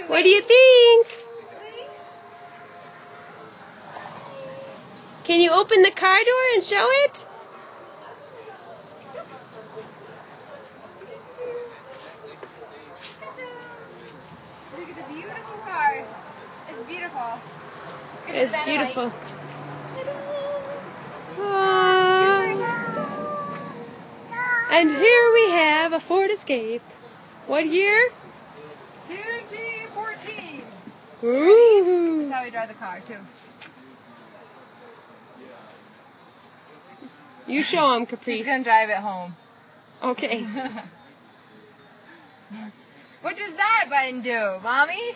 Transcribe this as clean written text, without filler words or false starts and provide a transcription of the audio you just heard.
What do you think? Can you open the car door and show it? Look at the beautiful car. It's beautiful. It's beautiful. And here we have a Ford Escape. What year? 2014. Ooh. That's how we drive the car, too. You show him, Capri. She's going to drive it home. Okay. What does that button do, Mommy?